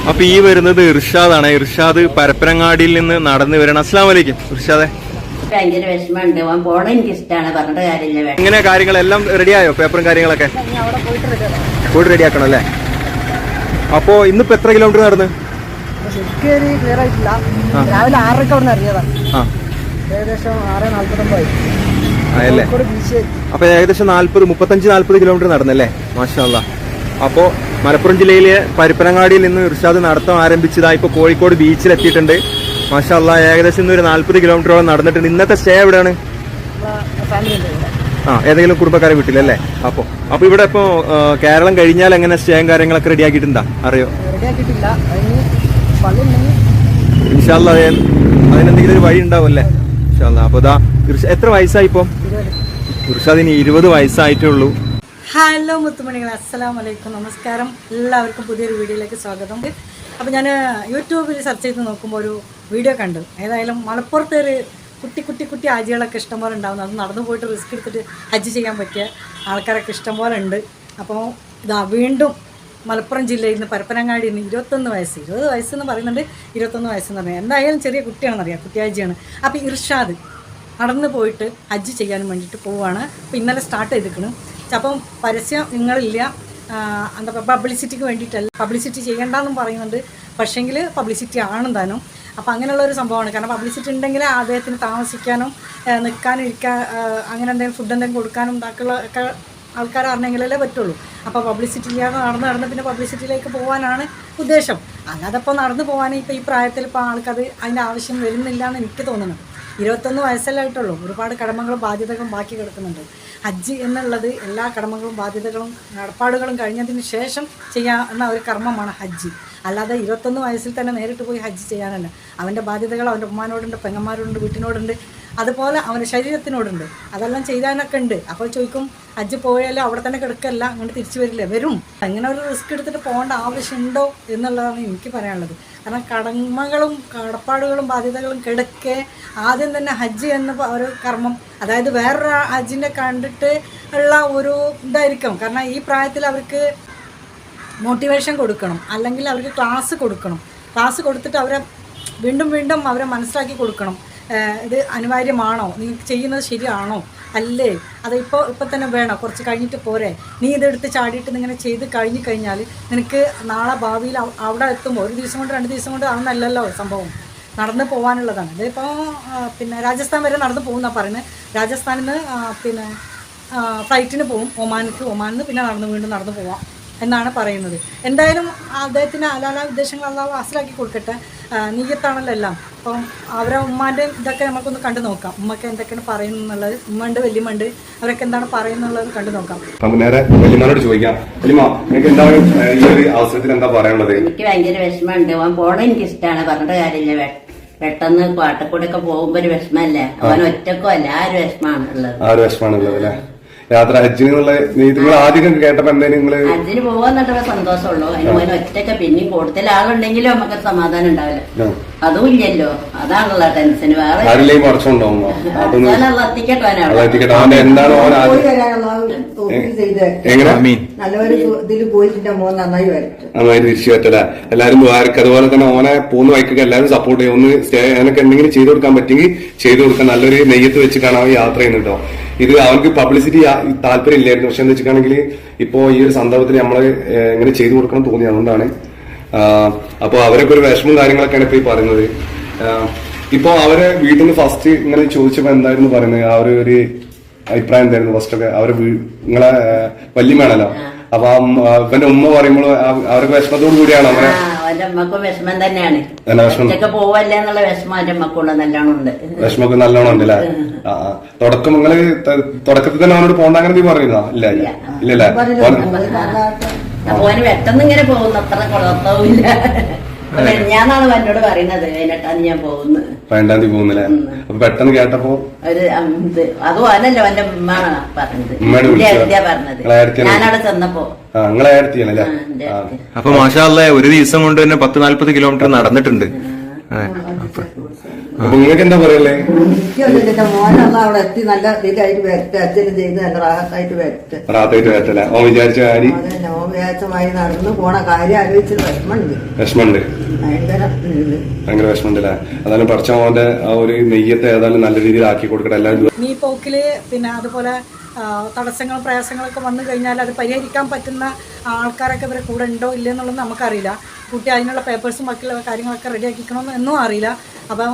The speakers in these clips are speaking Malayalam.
അപ്പൊ ഈ വരുന്നത് ഇർഷാദാണ്. ഇർഷാദ് പരപ്പനങ്ങാടിയിൽ നിന്ന് നടന്നു വരണം. അസ്സലാമു അലൈക്കും ഇർഷാദെ. ഭയങ്കര വിഷമമുണ്ട്. പോണ എനിക്ക് ഇഷ്ടമാണ്, പറഞ്ഞിട്ട് കാര്യമില്ല. എങ്ങനെ കാര്യങ്ങളെല്ലാം റെഡിയായോ? പേപ്പറും കാര്യങ്ങളൊക്കെ പോയിട്ട് റെഡിയാക്കണം അല്ലേ? അപ്പോ ഇന്നിപ്പോ എത്ര കിലോമീറ്റർ നടന്ന്? രാവിലെ 6:00 അവിടെ ഇറങ്ങിയതാണ്. ഏകദേശം 6:49 ആയല്ലേ? അപ്പൊ ഏകദേശം 35-40 കിലോമീറ്റർ നടന്നല്ലേ? മാഷാ അല്ലാഹ്. അപ്പോ മലപ്പുറം ജില്ലയിലെ പരപ്പനങ്ങാടിയിൽ നിന്ന് ഇർഷാദ് നടത്തം ആരംഭിച്ചതായി ഇപ്പൊ കോഴിക്കോട് ബീച്ചിൽ എത്തിയിട്ടുണ്ട്. മാഷാ അല്ലാഹ്. ഏകദേശം ഇന്ന് ഒരു 40 കിലോമീറ്ററോളം നടന്നിട്ടുണ്ട്. ഇന്നത്തെ സ്റ്റേ എവിടെയാണ്? ഏതെങ്കിലും കുടുംബക്കാരെ വീട്ടിലല്ലേ? അപ്പൊ ഇവിടെ ഇപ്പൊ കേരളം കഴിഞ്ഞാൽ എങ്ങനെ സ്റ്റേയും കാര്യങ്ങളൊക്കെ റെഡിയാക്കിയിട്ടുണ്ടാ? അറിയോ? ഇൻഷാ അല്ലാഹ് അതിനെന്തെങ്കിലും ഒരു വഴി ഉണ്ടാവുമല്ലേ? ഇൻഷാ അല്ലാഹ്. അപ്പൊ എത്ര വയസ്സായി ഇപ്പൊ ഇർഷാദിന്? 20 വയസ്സായിട്ടേ ഉള്ളൂ. ഹലോ മുത്തുമണികൾ, അസ്സലാമു അലൈക്കും, നമസ്കാരം. എല്ലാവർക്കും പുതിയൊരു വീഡിയോയിലേക്ക് സ്വാഗതം. അപ്പോൾ ഞാൻ യൂട്യൂബിൽ സെർച്ച് ചെയ്ത് നോക്കുമ്പോൾ ഒരു വീഡിയോ കണ്ടു. ഏതായാലും മലപ്പുറത്തെ ഒരു കുട്ടി ഹാജികളൊക്കെ ഇഷ്ടംപോലെ ഉണ്ടാകുന്നു. അത് നടന്നു പോയിട്ട് റിസ്ക് എടുത്തിട്ട് ഹജ്ജ് ചെയ്യാൻ പറ്റിയ ആൾക്കാരൊക്കെ ഇഷ്ടംപോലെ ഉണ്ട്. അപ്പോൾ വീണ്ടും മലപ്പുറം ജില്ലയിൽ നിന്ന് പരപ്പനങ്ങാടിയിൽ നിന്ന് 21 വയസ്സ് 20 വയസ്സെന്ന് പറയുന്നുണ്ട്, 21 വയസ്സെന്ന് പറയുന്നത് എന്തായാലും ചെറിയ കുട്ടിയാണെന്നറിയാം, കുട്ടി ഹാജിയാണ്. അപ്പോൾ ഇർഷാദ് നടന്നു പോയിട്ട് ഹജ്ജ് ചെയ്യാനും വേണ്ടിയിട്ട് പോവുകയാണ്. അപ്പോൾ ഇന്നലെ സ്റ്റാർട്ട് ചെയ്തിരിക്കണം. അപ്പം പരസ്യം നിങ്ങളില്ല, എന്താ പബ്ലിസിറ്റിക്ക് വേണ്ടിയിട്ടല്ല, പബ്ലിസിറ്റി ചെയ്യേണ്ടെന്നും പറയുന്നുണ്ട്. പക്ഷേങ്കിൽ പബ്ലിസിറ്റി ആണ് താനും. അപ്പോൾ അങ്ങനെയുള്ള ഒരു സംഭവമാണ്. കാരണം പബ്ലിസിറ്റി ഉണ്ടെങ്കിൽ അദ്ദേഹത്തിന് താമസിക്കാനും നിൽക്കാനും ഇരിക്കാൻ, അങ്ങനെ എന്തെങ്കിലും ഫുഡ് എന്തെങ്കിലും കൊടുക്കാനും ബാക്കിയുള്ള ഒക്കെ ആൾക്കാർ അറിഞ്ഞെങ്കിലല്ലേ പറ്റുള്ളൂ. അപ്പോൾ പബ്ലിസിറ്റി ഇല്ലാതെ നടന്ന് പിന്നെ പബ്ലിസിറ്റിയിലേക്ക് പോകാനാണ് ഉദ്ദേശം. അല്ലാതെ ഇപ്പോൾ നടന്നു പോകാൻ ഇപ്പോൾ ഈ പ്രായത്തിൽ ഇപ്പോൾ ആൾക്കത് അതിൻ്റെ ആവശ്യം വരുന്നില്ല എന്ന് എനിക്ക് തോന്നുന്നു. 21 വയസ്സല്ലേ ആയിട്ടുള്ളൂ. ഒരുപാട് കടമകളും ബാധ്യതകളും ബാക്കി കിടക്കുന്നുണ്ട്. ഹജ്ജ് എന്നുള്ളത് എല്ലാ കടമകളും ബാധ്യതകളും നടപ്പാടുകളും കഴിഞ്ഞതിന് ശേഷം ചെയ്യാവുന്ന ഒരു കർമ്മമാണ് ഹജ്ജ്. അല്ലാതെ 21 വയസ്സിൽ തന്നെ നേരിട്ട് പോയി ഹജ്ജ് ചെയ്യാനല്ല. അവൻ്റെ ബാധ്യതകൾ അവൻ്റെ ഉമ്മാനോടുണ്ട്, പെങ്ങന്മാരോടുണ്ട്, വീട്ടിനോടുണ്ട്, അതുപോലെ അവൻ്റെ ശരീരത്തിനോടുണ്ട്. അതെല്ലാം ചെയ്യാനൊക്കെ ഉണ്ട്. അപ്പോൾ ചോദിക്കും, ഹജ്ജ് പോയാലും അവിടെ തന്നെ കിടക്കല്ല, അങ്ങോട്ട് തിരിച്ചു വരില്ലേ? വരും. അങ്ങനെ ഒരു റിസ്ക് എടുത്തിട്ട് പോകേണ്ട ആവശ്യമുണ്ടോ എന്നുള്ളതാണ് എനിക്ക് പറയാനുള്ളത്. കാരണം കടമകളും കടപ്പാടുകളും ബാധ്യതകളും കിടക്കെ ആദ്യം തന്നെ ഹജ്ജ് എന്ന ഒരു കർമ്മം, അതായത് വേറൊരു ഹജ്ജിനെ കണ്ടിട്ട് ഉള്ള ഒരു ഇതായിരിക്കും. കാരണം ഈ പ്രായത്തിൽ അവർക്ക് മോട്ടിവേഷൻ കൊടുക്കണം, അല്ലെങ്കിൽ അവർക്ക് ക്ലാസ് കൊടുക്കണം. ക്ലാസ് കൊടുത്തിട്ട് അവരെ വീണ്ടും അവരെ മനസ്സിലാക്കി കൊടുക്കണം. ഇത് അനിവാര്യമാണോ? നീ ചെയ്യുന്നത് ശരിയാണോ അല്ലേ? അത് ഇപ്പം തന്നെ വേണോ? കുറച്ച് കഴിഞ്ഞിട്ട് പോരെ? നീ ഇതെടുത്ത് ചാടിയിട്ട് ഇങ്ങനെ ചെയ്ത് കഴിഞ്ഞാൽ നിനക്ക് നാളെ ഭാവിയിൽ അവിടെ എത്തുമ്പോൾ 1 ദിവസം കൊണ്ട് 2 ദിവസം കൊണ്ട് അതൊന്നല്ലല്ലോ സംഭവം. നടന്ന് പോകാനുള്ളതാണ്. ഇതിപ്പോൾ പിന്നെ രാജസ്ഥാൻ വരെ നടന്ന് പോകുന്നതാണ് പറയുന്നത്. രാജസ്ഥാനിൽ നിന്ന് ഫ്ലൈറ്റിന് പോകും ഒമാനിൽ പിന്നെ വീണ്ടും നടന്ന് പോവാം എന്നാണ് പറയുന്നത്. എന്തായാലും അദ്ദേഹത്തിന് അലാല ഉദ്ദേശങ്ങൾ അല്ലാതെ ഹാസിലാക്കി കൊടുക്കട്ടെ. നീയത്താണല്ലോ എല്ലാം. അപ്പം അവരെ ഉമ്മാൻ്റെ ഇതൊക്കെ നമുക്കൊന്ന് കണ്ടു നോക്കാം. ഉമ്മക്ക് എന്തൊക്കെയാണ് പറയുന്നുള്ളത്, ഉമ്മണ്ട് വല്യമ്മണ്ട്, അവരൊക്കെ എന്താണ് പറയുന്നുള്ളത് കണ്ടു നോക്കാം. നേരെ വല്യമ്മനോട് ചോദിക്കാം. വല്യമ്മ, നിങ്ങൾക്ക് എന്താണ് ഈ ഒരു അവസരത്തിൽ എന്താ പറയാനുള്ളത്? എനിക്ക് ഭയങ്കര വിഷമമുണ്ട്. അവൻ പോണ എനിക്ക് ഇഷ്ടമാണ്, പറഞ്ഞിട്ട് കാര്യമില്ല. പെട്ടെന്ന് പാട്ടക്കൂടെ ഒക്കെ പോകുമ്പോ ഒരു വിഷമല്ലേ? അവൻ ഒറ്റക്കോ അല്ല, ആ ഒരു വിഷമാണുള്ളത് അല്ലേ? യാത്ര ഹജ്ജിനുള്ള നിങ്ങൾ ആദ്യം കേട്ടപ്പോ എന്തായാലും നിങ്ങള് ഹജ്ജിന് പോകാന്നിട്ട് സന്തോഷമുള്ളൂ. അതിന് പോയി ഒറ്റയ്ക്ക് പിന്നെയും കൂടുതൽ ആളുണ്ടെങ്കിലും നമുക്ക് സമാധാനം ഉണ്ടാവില്ല. അതും ഇല്ലല്ലോ, അതാണുള്ള ടെൻഷൻ. വേറെ നന്നായി തിരിച്ചു പറ്റല. എല്ലാരും അതുപോലെ തന്നെ ഓനെ പോകുന്ന വഴിക്കൊക്കെ എല്ലാവരും സപ്പോർട്ട് ചെയ്യും. ഒന്ന് സ്റ്റേ അങ്ങനൊക്കെ എന്തെങ്കിലും ചെയ്തു കൊടുക്കാൻ പറ്റുമെങ്കിൽ ചെയ്തു കൊടുക്കാൻ നല്ലൊരു നെയ്യത്ത് വെച്ച് കാണാൻ യാത്ര ചെയ്യുന്നുണ്ടോ. ഇത് അവർക്ക് പബ്ലിസിറ്റി താല്പര്യം ഇല്ലായിരുന്നു. പക്ഷെ എന്താ വെച്ചിട്ടാണെങ്കിൽ ഇപ്പോ ഈ ഒരു സന്ദർഭത്തിൽ നമ്മള് ഇങ്ങനെ ചെയ്തു കൊടുക്കണം തോന്നി, അതുകൊണ്ടാണ്. അപ്പൊ അവരൊക്കെ ഒരു വിഷമവും കാര്യങ്ങളൊക്കെയാണ് ഇപ്പൊ ഈ പറയുന്നത്. ഇപ്പൊ അവരെ വീട്ടിൽ നിന്ന് ഫസ്റ്റ് ഇങ്ങനെ ചോദിച്ചപ്പോ എന്തായിരുന്നു പറയുന്നത്? ആ ഒരു അഭിപ്രായം എന്തായിരുന്നു ഫസ്റ്റ് ഒക്കെ? അവര് നിങ്ങളെ വല്യമ്മയാണല്ലോ, അപ്പൊ ഇവന്റെ ഉമ്മ പറയുമ്പോൾ അവർക്ക് വിഷമത്തോടു കൂടിയാണ് അവരെ. അവന്റെ അമ്മക്കും വിഷമം തന്നെയാണ്. പോവല്ലേ എന്നുള്ള വിഷമം അവന്റെ അമ്മക്കുള്ള നല്ലോണം ഉണ്ട്. വിഷമൊക്കെ നല്ലോണം ഉണ്ട് അല്ലേ? തുടക്കം നിങ്ങള് തുടക്കത്തിൽ തന്നെ അവനോട് പോകണ്ട അങ്ങനെ പറയുന്നതാ? ഇല്ലല്ലേ? ഓന് പെട്ടെന്ന് ഇങ്ങനെ പോകുന്നു, അത്ര കുഴപ്പമില്ല. ഞാനാണ് എന്നോട് പറയുന്നത് 18-ാം തീയതി ഞാൻ പോകുന്നു. 18-ാം തീയതി പോകുന്നില്ലേ? അപ്പൊ പെട്ടെന്ന് കേട്ടപ്പോ ഒരു അതും അല്ലല്ലോ, എന്റെ ഉമ്മാണ് പറഞ്ഞത്, പറഞ്ഞത്. ഞാനവിടെ ചെന്നപ്പോ നിങ്ങളെ അപ്പൊ മാഷാ അല്ലാഹ് ഒരു ദിവസം കൊണ്ട് തന്നെ 10-40 കിലോമീറ്റർ നടന്നിട്ടുണ്ട്. അപ്പൊ നിങ്ങൾക്ക് എന്താ പറയല്ലേ? എനിക്കതിന്റെ മോനൊന്നും അവിടെ എത്തി നല്ല ഇതിലായിട്ട് വരട്ടെ, അച്ഛനും ചെയ്ത് നല്ല റാഹത്തായിട്ട് വരട്ടെ. റാത്തായിട്ട് വരട്ടല്ലേ ഓൻ വിചാരിച്ച കാര്യം? അതന്നെ, ഓൻ വിചാരിച്ചമായി നടന്നു പോണ കാര്യം ആലോചിച്ചത് വിഷമമുണ്ട്, വിഷമമുണ്ട്, ഭയങ്കര ഭയങ്കര വിഷമമുണ്ടല്ലേ. അതായത് പഠിച്ച മോന്റെ ആ ഒരു നെയ്യത്തെ ഏതായാലും നല്ല രീതിയിൽ ആക്കി കൊടുക്കട്ടെ എല്ലാവരും. നീ പോക്കില് പിന്നെ അതുപോലെ തടസ്സങ്ങളും പ്രയാസങ്ങളൊക്കെ വന്നു കഴിഞ്ഞാൽ അത് പരിഹരിക്കാൻ പറ്റുന്ന ആൾക്കാരൊക്കെ ഇവരെ കൂടെ ഉണ്ടോ ഇല്ലെന്നുള്ളത് നമുക്കറിയില്ല. കുട്ടി അതിനുള്ള പേപ്പേഴ്സും ബാക്കിയുള്ള കാര്യങ്ങളൊക്കെ റെഡിയാക്കിക്കണമെന്ന് എന്നും അറിയില്ല. അപ്പം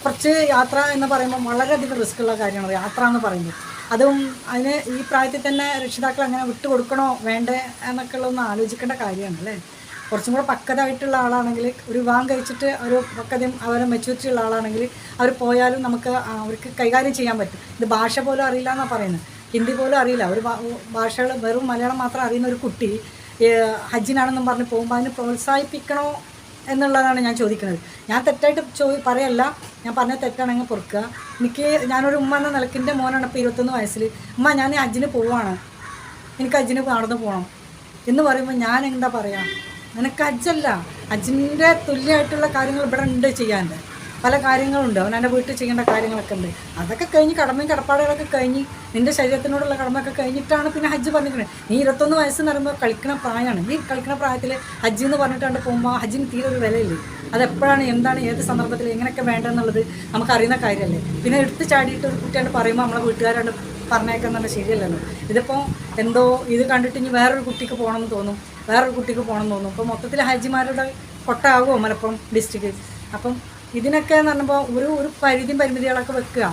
കുറച്ച് യാത്ര എന്ന് പറയുമ്പോൾ വളരെയധികം റിസ്ക് ഉള്ള കാര്യമാണ് യാത്ര എന്ന് പറയുന്നത്. അതും അതിന് ഈ പ്രായത്തിൽ തന്നെ രക്ഷിതാക്കൾ അങ്ങനെ വിട്ടു കൊടുക്കണോ വേണ്ടേ എന്നൊക്കെ ഉള്ളതൊന്ന് ആലോചിക്കേണ്ട കാര്യമാണ് അല്ലേ. കുറച്ചും കൂടെ പക്വതായിട്ടുള്ള ആളാണെങ്കിൽ, ഒരു വിവാഹം കഴിച്ചിട്ട് ഒരു പക്വതയും അവരെ മെച്യൂരിറ്റി ഉള്ള ആളാണെങ്കിൽ അവർ പോയാലും നമുക്ക് അവർക്ക് കൈകാര്യം ചെയ്യാൻ പറ്റും. ഇത് ഭാഷ പോലും അറിയില്ല എന്നാണ് പറയുന്നത്, ഹിന്ദി പോലും അറിയില്ല. ഒരു ഭാഷകൾ വെറും മലയാളം മാത്രം അറിയുന്ന ഒരു കുട്ടി ഹജ്ജിനാണെന്നും പറഞ്ഞ് പോകുമ്പോൾ അതിന് പ്രോത്സാഹിപ്പിക്കണോ എന്നുള്ളതാണ് ഞാൻ ചോദിക്കുന്നത്. ഞാൻ തെറ്റായിട്ട് പറയല്ല, ഞാൻ പറഞ്ഞ തെറ്റാണെങ്കിൽ പൊറുക്കുക. ഞാനൊരു ഉമ്മ എന്ന നിലയ്ക്ക് എൻ്റെ മോനാണ് ഇപ്പോൾ 21 വയസ്സിൽ, ഉമ്മ ഞാൻ ഹജ്ജിന് പോവാണ്, എനിക്ക് ഹജ്ജിന് നടന്നു പോകണം എന്ന് പറയുമ്പോൾ ഞാൻ എന്താ പറയുക, നിനക്ക് ഹജ്ജല്ല, ഹജ്ജിൻ്റെ തുല്യമായിട്ടുള്ള കാര്യങ്ങൾ ഇവിടെ ഉണ്ട്, ചെയ്യാണ്ട് പല കാര്യങ്ങളുണ്ട്. അവനെ വീട്ടിൽ ചെയ്യേണ്ട കാര്യങ്ങളൊക്കെ ഉണ്ട്. അതൊക്കെ കഴിഞ്ഞ് കടമയും കടപ്പാടുകളൊക്കെ കഴിഞ്ഞ് നിൻ്റെ ശരീരത്തിനോടുള്ള കടമയൊക്കെ കഴിഞ്ഞിട്ടാണ് പിന്നെ ഹജ്ജ് പറഞ്ഞിരിക്കുന്നത്. നീ 21 വയസ്സെന്ന് പറയുമ്പോൾ കളിക്കുന്ന പ്രായമാണ്. ഈ കളിക്കുന്ന പ്രായത്തിൽ ഹജ്ജ് എന്ന് പറഞ്ഞിട്ടാണ്ട് പോകുമ്പോൾ ഹജ്ജിന് തീരെ ഒരു വിലയില്ലേ. അതെപ്പോഴാണ്, എന്താണ്, ഏത് സന്ദർഭത്തിൽ എങ്ങനെയൊക്കെ വേണ്ടതെന്നുള്ളത് നമുക്കറിയുന്ന കാര്യമല്ലേ. പിന്നെ എടുത്ത് ചാടിയിട്ട് ഒരു കുട്ടിയാണ്ട് പറയുമ്പോൾ നമ്മളെ വീട്ടുകാരാണ്ട് പറഞ്ഞേക്കുന്നത് ശരിയല്ലല്ലോ. ഇതിപ്പോൾ എന്തോ ഇത് കണ്ടിട്ട് ഇനി വേറൊരു കുട്ടിക്ക് പോകണമെന്ന് തോന്നും, വേറൊരു കുട്ടിക്ക് പോകണമെന്ന് തോന്നും. ഇപ്പോൾ മൊത്തത്തിൽ ഹാജിമാരുടെ കൊട്ടാകുമോ മലപ്പുറം ഡിസ്ട്രിക്റ്റ്. അപ്പം ഇതിനൊക്കെ എന്ന് പറയുമ്പോൾ ഒരു പരിമിതികളൊക്കെ വെക്കുക.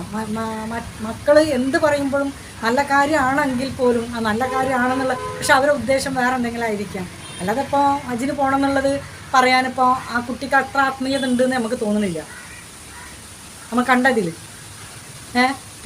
മക്കൾ എന്ത് പറയുമ്പോഴും നല്ല കാര്യമാണെങ്കിൽ പോലും ആ നല്ല കാര്യമാണെന്നുള്ള, പക്ഷെ അവരുടെ ഉദ്ദേശം വേറെ എന്തെങ്കിലും ആയിരിക്കാം. അല്ലാതെ ഇപ്പോൾ ഹജ്ജിന് പോകണം എന്നുള്ളത് പറയാനിപ്പോൾ ആ കുട്ടിക്ക് അത്ര ആത്മീയത ഉണ്ടെന്ന് നമുക്ക് തോന്നുന്നില്ല നമ്മൾ കണ്ടതിൽ.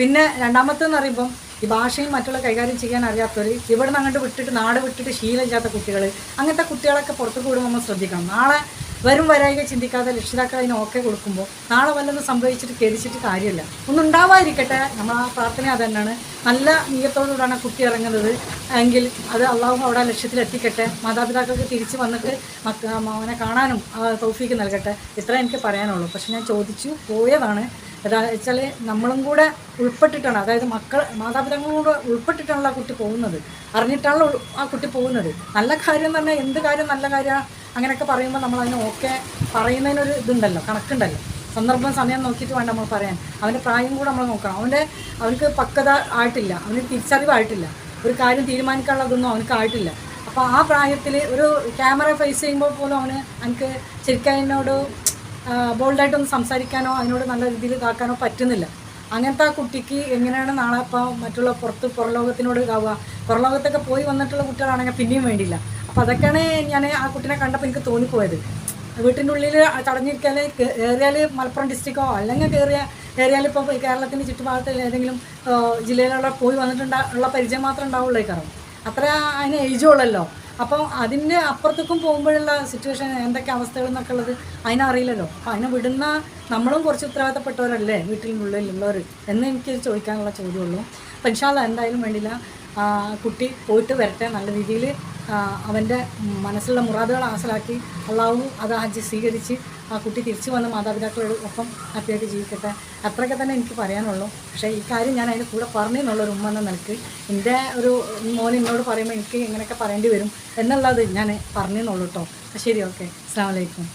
പിന്നെ രണ്ടാമത്തെന്ന് പറയുമ്പം ഈ ഭാഷയും മറ്റുള്ള കൈകാര്യം ചെയ്യാൻ അറിയാത്തവർ, ഇവിടെ നിന്ന് അങ്ങോട്ട് വിട്ടിട്ട് നാട് വിട്ടിട്ട് ശീലമില്ലാത്ത കുട്ടികൾ, അങ്ങനത്തെ കുട്ടികളൊക്കെ പുറത്തു കൂടുമ്പോൾ നമ്മൾ ശ്രദ്ധിക്കണം. നാളെ വരും വരായിക ചിന്തിക്കാതെ രക്ഷിതാക്കൾ അതിന് ഓക്കെ കൊടുക്കുമ്പോൾ നാളെ വല്ലതും സംഭവിച്ചിട്ട് ഖേദിച്ചിട്ട് കാര്യമില്ല. ഒന്നും ഉണ്ടാവാതിരിക്കട്ടെ, നമ്മൾ ആ പ്രാർത്ഥന അത് തന്നെയാണ്. നല്ല നീയത്തോടുകൂടാണ് കുട്ടി ഇറങ്ങുന്നത് എങ്കിൽ അത് അള്ളാഹു അവിടെ ലക്ഷ്യത്തിലെത്തിക്കട്ടെ. മാതാപിതാക്കൾക്ക് തിരിച്ച് വന്നിട്ട് അവനെ കാണാനും തൗഫീക്ക് നൽകട്ടെ. ഇത്ര എനിക്ക് പറയാനുള്ളൂ. പക്ഷെ ഞാൻ ചോദിച്ചു പോയതാണ്. എന്താണെന്ന് വെച്ചാൽ നമ്മളും കൂടെ ഉൾപ്പെട്ടിട്ടാണ്, അതായത് മാതാപിതാക്കളും കൂടെ ഉൾപ്പെട്ടിട്ടാണല്ലോ ആ കുട്ടി പോകുന്നത്, അറിഞ്ഞിട്ടാണല്ലോ ആ കുട്ടി പോകുന്നത്. നല്ല കാര്യം എന്ന് പറഞ്ഞാൽ എന്ത് കാര്യം നല്ല കാര്യം അങ്ങനെയൊക്കെ പറയുമ്പോൾ നമ്മളതിന് ഓക്കെ പറയുന്നതിനൊരു ഇതുണ്ടല്ലോ, കണക്കുണ്ടല്ലോ. സന്ദർഭം സമയം നോക്കിയിട്ട് വേണ്ട നമ്മൾ പറയാൻ. അവൻ്റെ പ്രായം കൂടെ നമ്മൾ നോക്കണം. അവനക്ക് പക്വത ആയിട്ടില്ല, അവന് തിരിച്ചറിവായിട്ടില്ല, ഒരു കാര്യം തീരുമാനിക്കാനുള്ളതൊന്നും അവനക്ക് ആയിട്ടില്ല. അപ്പോൾ ആ പ്രായത്തിൽ ഒരു ക്യാമറ ഫേസ് ചെയ്യുമ്പോൾ പോലും എനിക്ക് ശരിക്കും അതിനോട് ബോൾഡായിട്ടൊന്ന് സംസാരിക്കാനോ അതിനോട് നല്ല രീതിയിൽ ഇതാക്കാനോ പറ്റുന്നില്ല. അങ്ങനത്തെ ആ കുട്ടിക്ക് എങ്ങനെയാണ് നാളെ ഇപ്പോൾ മറ്റുള്ള പുറലോകത്തിനോട് ഇതാവുക. പുറലോകത്തൊക്കെ പോയി വന്നിട്ടുള്ള കുട്ടികളാണെങ്കിൽ പിന്നെയും വേണ്ടിയില്ല. അപ്പോൾ അതൊക്കെയാണ് ഞാൻ ആ കുട്ടീനെ കണ്ടപ്പോൾ എനിക്ക് തോന്നിപ്പോയത്. വീട്ടിൻ്റെ ഉള്ളിൽ തടഞ്ഞിരിക്കാൻ ഏറിയാൽ മലപ്പുറം ഡിസ്ട്രിക്റ്റോ അല്ലെങ്കിൽ ഏറിയാൽ ഇപ്പോൾ കേരളത്തിൻ്റെ ചുറ്റുഭാഗത്ത് ഏതെങ്കിലും ജില്ലയിലുള്ള പോയി ഉള്ള പരിചയം മാത്രമേ ഉണ്ടാവുള്ളൂ. കാരണം അത്ര അതിന് ഏജുള്ളല്ലോ. അപ്പോൾ അതിൻ്റെ അപ്പുറത്തേക്കും പോകുമ്പോഴുള്ള സിറ്റുവേഷൻ എന്തൊക്കെ അവസ്ഥകൾ എന്നൊക്കെ ഉള്ളത് അതിനറിയില്ലല്ലോ. അപ്പോൾ അതിനെ വിടുന്ന നമ്മളും കുറച്ച് ഉത്തരവാദിത്തപ്പെട്ടവരല്ലേ വീട്ടിനുള്ളിലുള്ളവർ എന്ന് എനിക്ക് ചോദിക്കാനുള്ള ചോദ്യമുള്ളൂ. അപ്പോൾ ഇൻഷാ അല്ലാഹ് എന്തായാലും വേണ്ടില്ല, കുട്ടി പോയിട്ട് വരട്ടെ. നല്ല രീതിയിൽ അവൻ്റെ മനസ്സിലുള്ള മുറാദുകൾ ഹാസിലാക്കി അള്ളാഹു അത് ഹജ്ജ് സ്വീകരിച്ച് ആ കുട്ടി തിരിച്ചു വന്ന് മാതാപിതാക്കളോട് ഒപ്പം ഹാപ്പിയായിട്ട് ജീവിക്കട്ടെ. അത്രയൊക്കെ തന്നെ എനിക്ക് പറയാനുള്ളൂ. പക്ഷേ ഈ കാര്യം ഞാൻ അതിൻ്റെ കൂടെ പറഞ്ഞെന്നുള്ളൊരു ഉമ്മ എന്ന നിലക്ക് എൻ്റെ ഒരു മോൻ എന്നോട് പറയുമ്പോൾ എനിക്ക് ഇങ്ങനെയൊക്കെ പറയേണ്ടി വരും എന്നുള്ളത് ഞാൻ പറഞ്ഞെന്നുള്ളൂ കേട്ടോ. ശരി, ഓക്കെ, അസ്സലാമു അലൈക്കും.